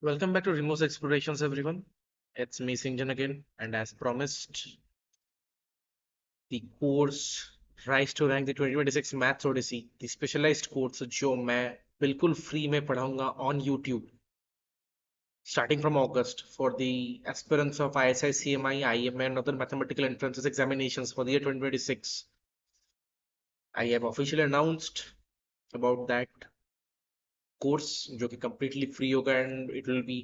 Welcome back to Remote Explorations, everyone. It's me, Sinjan, again, and as promised, the course Rise to Rank the 2026 Maths Odyssey, the specialized course जो मैं बिल्कुल free में पढ़ाऊंगा on YouTube, starting from August for the aspirants of ISI, CMI, IMA, and other mathematical entrances examinations for the year 2026. I have officially announced about that course, जो कि completely free होगा and it will be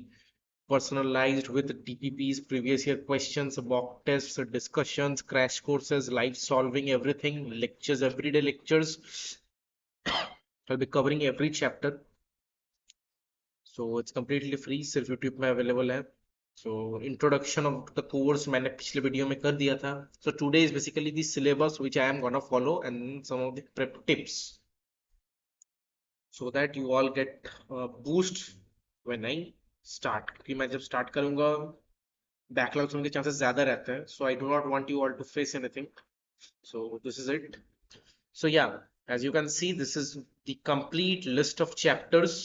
personalized with DPPs, previous year questions, mock tests, discussions, crash courses, live solving, everything, lectures, everyday lectures. I'll be covering every chapter. So it's completely free, सिर्फ YouTube में available है. So introduction of the course मैंने पिछले video में कर दिया था. So today is basically the syllabus which I am gonna follow and some of the prep tips so that you all get a boost when I start. क्योंकि मैं जब start करूँगा बैकलॉग्स होने के चांसेस ज्यादा रहते हैं so I do not want you all to face anything so this is it so yeah as you can see this is the complete list of chapters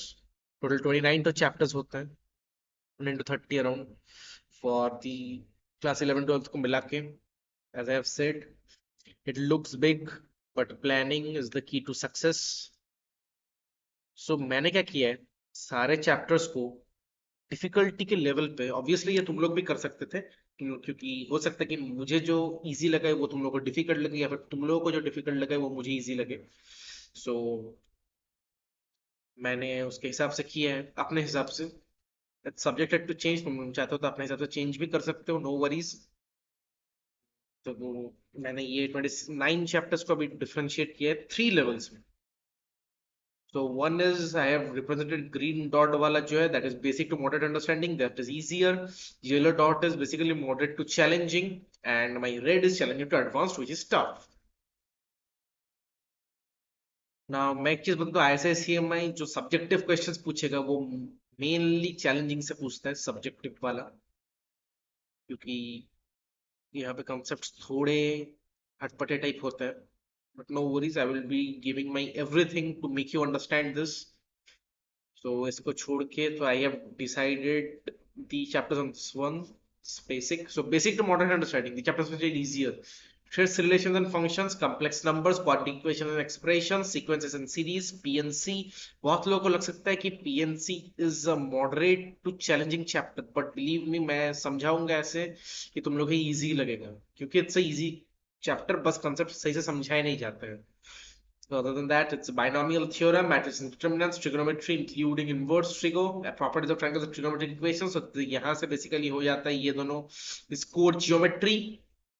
total 29 तो chapters होते हैं 29 to 30 around for the class 11 12 को मिला के as I have said it looks big but planning is the key to success so मैंने क्या किया है सारे चैप्टर्स को डिफिकल्टी के लेवल पे ऑब्वियसली ये तुम लोग भी कर सकते थे क्योंकि हो सकता है कि मुझे जो इजी लगा है वो तुम लोगों को डिफिकल्ट लगे या फिर तुम लोगों को जो डिफिकल्ट लगा है वो मुझे इजी लगे सो मैंने उसके हिसाब से किया है अपने हिसाब से सब्जेक्टेड टू चेंज तुम चाहते हो तो अपने हिसाब से चेंज भी कर सकते हो नो वरीज तो मैंने ये 29 चैप्टर्स को अभी डिफरेंशिएट किया है 3 लेवल्स में So one is I have represented green dot wala jo hai, that is basic to moderate understanding, that is easier. Yellow dot is basically moderate to challenging, and my red is challenging to advanced, which is tough. Now मैं एक चीज बता दूं ISI-CMI जो subjective questions पूछेगा वो mainly challenging से पूछता है सब्जेक्टिव वाला क्योंकि यहाँ पे कॉन्सेप्ट्स थोड़े हटपटे टाइप होते हैं but no worries I will be giving my everything to make you understand this. So इसको छोड़ के तो I have decided the chapters on this one basic. So basic to modern understanding. The chapters are easier. Trace relations and functions, complex numbers, quadratic equations and expressions, sequences and series, PNC. बहुत लोगों को लग सकता है कि PNC is a moderate to challenging chapter, but believe me मैं समझाऊंगा ऐसे कि तुम लोग easy लगेगा क्योंकि it's a easy chapter बस concept सही से समझाए नहीं जाते हैं. So other than that, it's a binomial theorem, matrix determinants, trigonometry, including inverse trigo, properties of triangles and trigonometric equations. So यहाँ से basically हो जाता है ये दोनों score geometry,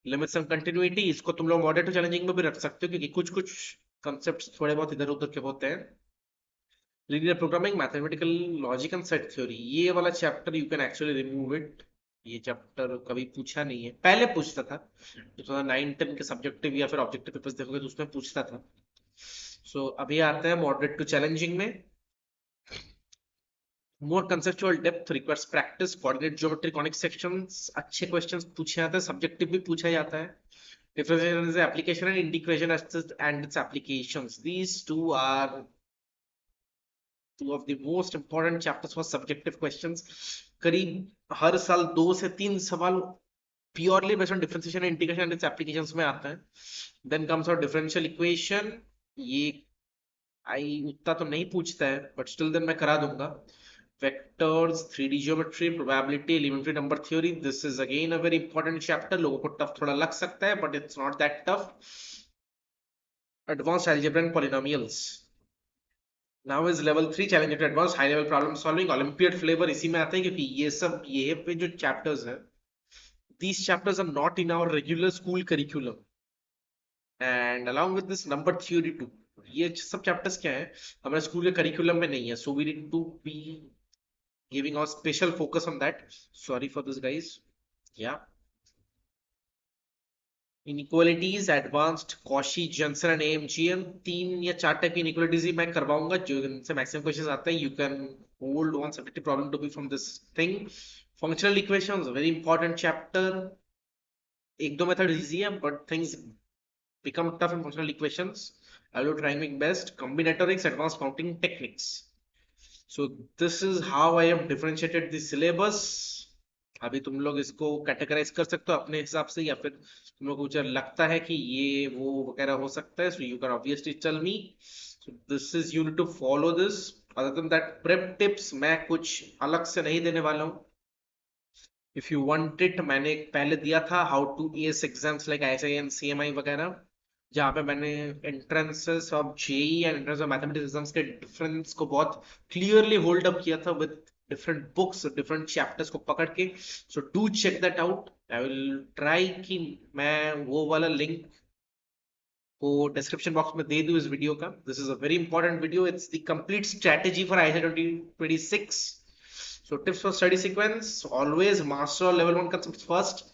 limits and continuity. इसको तुम लोग moderate to challenging में भी रख सकते हो क्योंकि कुछ कुछ concepts थोड़े बहुत इधर उधर के होते हैं. Linear programming, mathematical logic and set theory. ये वाला chapter you can actually remove it. ये चैप्टर कभी पूछा नहीं है पहले पूछता था 2009-10 के सब्जेक्टिव या फिर ऑब्जेक्टिव पेपर्स देखोगे तो उसमें पूछता था सो अभी आते हैं मॉडरेट टू चैलेंजिंग में more conceptual depth requires practice coordinate geometry conic sections अच्छे क्वेश्चंस पूछे जाते हैं सब्जेक्टिव भी पूछा जाता है differentiation is application and integration and its applications these two are two of the most important chapters for subjective questions करीब हर साल 2 से 3 सवाल purely based on differentiation and integration and its applications में आता है then comes our differential equation ये आई उतना तो नहीं पूछता है बट स्टिल देन मैं करा दूंगा vectors 3D geometry probability elementary number theory this is again a very important chapter लोगों को टफ थोड़ा लग सकता है but it's not that tough advanced algebra and polynomials now is level 3 challenge to advance high level problem solving Olympiad flavour इसी में आता है क्योंकि ये सब ये पे जो चैप्टर्स हैं these chapters are not in our regular school curriculum and along with this number theory too ये सब चैप्टर्स क्या है हमारे स्कूल के करिकुलम में नहीं है so we need to be giving our special focus on that sorry for this guys yeah inequalities advanced Cauchy Johnson and AM GM 3 या 4 टाइप की इनइक्वालिटीज ही मैं करवाऊंगा जो इनसे मैक्सिमम क्वेश्चंस आते हैं you can hold one subjective problem to be from this thing functional equations very important chapter एक दो मेथड इजी है but things become tough in functional equations. I will try my best. Combinatorics, advanced counting techniques. So this is how I have differentiated the syllabus. अभी तुम लोग इसको categorise कर सकते हो अपने हिसाब से, या फिर तुम लोग को कुछ लगता है कि ये वो वगैरह हो सकता है, so you can obviously tell me. So this is, you need to follow this. Other than that, prep tips मैं कुछ अलग से नहीं देने वाला हूँ. If you want it, मैंने एक पहले दिया था how to ace exams like ISI and CMI वगैरह, जहाँ पे मैंने entrances of JEE and entrance of mathematics exams के डिफरेंस को बहुत क्लियरली होल्ड अप किया था with different books, different chapters को पकड़ के. So do check that out. I will try कि मैं वो वाला लिंक को डिस्क्रिप्शन बॉक्स में दे दूं इस वीडियो का. This is a very important video. It's the complete strategy for IISER 2026. So tips for study sequence: always master level 1 concept first,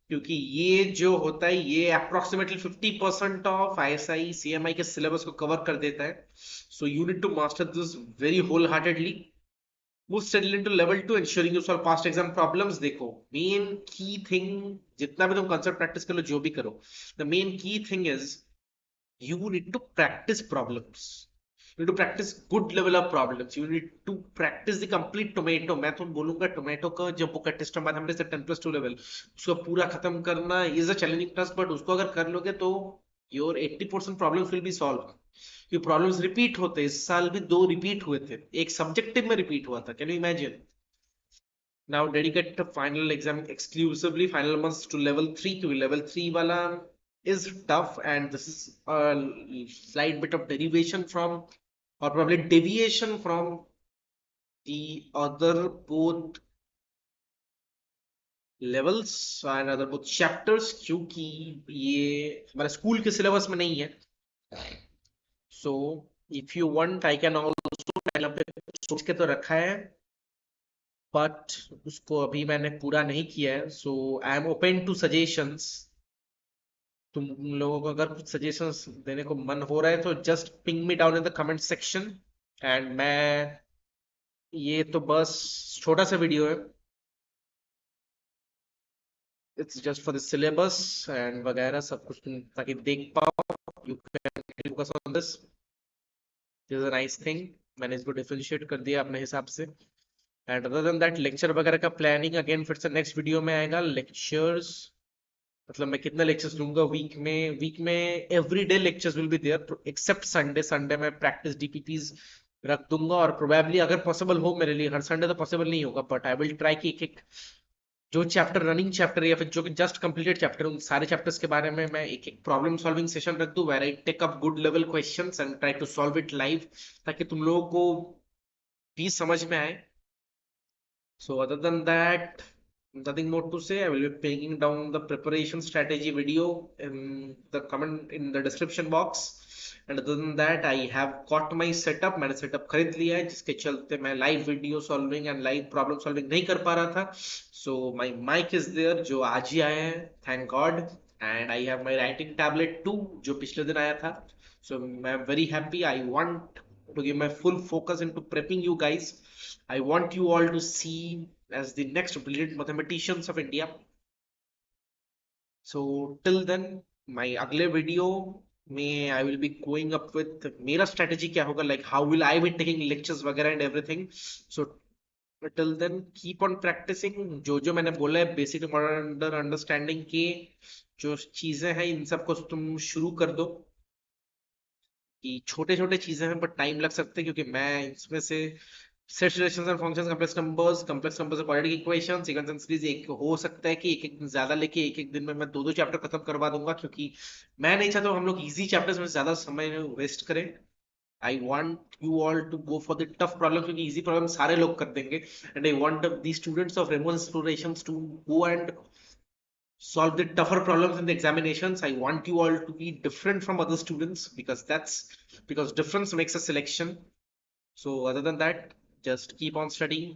क्योंकि ये जो होता है ये अप्रोक्सीमेटली 50% ऑफ ISI CMI के सिलेबस को कवर कर देता है. So you need to master this very wholeheartedly. Move steadily into level 2, ensuring you solve past exam problems. देखो, मेन की थिंग, जितना भी तुम कंसेप्ट प्रैक्टिस कर लो, जो भी करो, the main key thing is you need to practice problems. You need to practice good level of problems. You need to practice the complete tomato. मैं तो बोलूंगा टोमेटो का जो बुक का टेस्ट हमारे हमने से 10+2 लेवल उसको पूरा खत्म करना is a challenging task, but उसको अगर कर लोगे तो your 80% problems will be solve. ये प्रॉब्लम्स रिपीट होते, इस साल भी 2 रिपीट हुए थे, एक सब्जेक्टिव में रिपीट हुआ था. Can you imagine? Now dedicate the final exam exclusively final months to level 3, क्योंकि level 3 वाला is tough, and this is a slight bit of derivation from, or probably deviation from, the other both levels and other both chapters, क्योंकि ये हमारे school के syllabus में नहीं है. So if you want I can also पहले पे सोच के तो रखा है, बट उसको अभी मैंने पूरा नहीं किया है. So I am open to suggestions. तुम लोगों को अगर कुछ सजेशंस देने को मन हो रहा है तो just ping me down in the comment section. And मैं, ये तो बस छोटा सा वीडियो है, it's just for the syllabus and वगैरह सब कुछ तुम ताकि देख पाओ. You can focus on this. This is a nice thing. मैंने इसको डिफरेंशिएट कर दिया अपने हिसाब से. And other than that, lecture वगैरह का प्लानिंग अगेन फिर से नेक्स्ट वीडियो में आएगा. लेक्चर्स मतलब मैं कितना लेक्चर्स लूंगा वीक में every day lectures will be there except Sunday. Sunday में प्रैक्टिस DPPs रख दूंगा, और प्रोबेबली अगर पॉसिबल हो मेरे लिए, हर संडे तो पॉसिबल नहीं होगा, बट आई विल ट्राई कि एक एक जो चैप्टर रनिंग चैप्टर या फिर जो जस्ट कंप्लीटेड चैप्टर, उन सारे चैप्टर्स के बारे में मैं एक एक प्रॉब्लम सॉल्विंग सेशन रख दूं, where I take up good level questions and try to solve it live, ताकि तुम लोगों को भी समझ में आए. So other than that, nothing more to say. I will be pinning down the preparation strategy video in the comment in the description box. And other than that, I have got my setup. मैंने setup खरीद लिया है, जिसके चलते मैं live video solving and live problem solving नहीं कर पा रहा था. So my mic is there, जो आज ही आया है, thank God. And I have my writing tablet too, जो पिछले दिन आया था. So I'm very happy. I want to give my full focus into prepping you guys. I want you all to see as the next brilliant mathematicians of India. So till then, my अगले video में I will be going up with मेरा strategy क्या होगा, like how will I be taking lectures वगैरह and everything. So till then, keep on practicing. जो जो मैंने बोला है basic model understanding की जो चीजें हैं, इन सबको तुम शुरू कर दो. कि छोटे छोटे चीजें हैं बट टाइम लग सकते हैं, क्योंकि मैं इसमें से sets, relations and functions, complex numbers और quadratic equation, sequence and series, एक हो सकता है कि एक एक दिन ज्यादा लेके एक एक दिन में मैं 2-2 चैप्टर खत्म करवा दूंगा, क्योंकि मैं नहीं चाहता हम लोग इजी चैप्टर्स में ज्यादा समय वेस्ट करें. I want you all to go for the tough problem, क्योंकि इजी प्रॉब्लम सारे लोग कर देंगे. And I want the students of Remo inspirations to go and solve the tougher problems in the examinations. I want you all to be different from other students, because difference makes a selection. So other than that, just keep on studying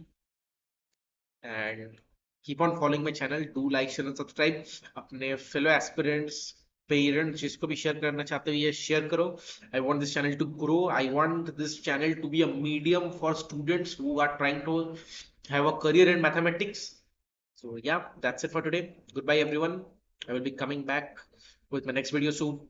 and keep on following my channel. Do like, share and subscribe. अपने fellow aspirants, parents जिसको भी share करना चाहते हो ये share करो. I want this channel to grow. I want this channel to be a medium for students who are trying to have a career in mathematics. So yeah, that's it for today. Goodbye everyone. I will be coming back with my next video soon.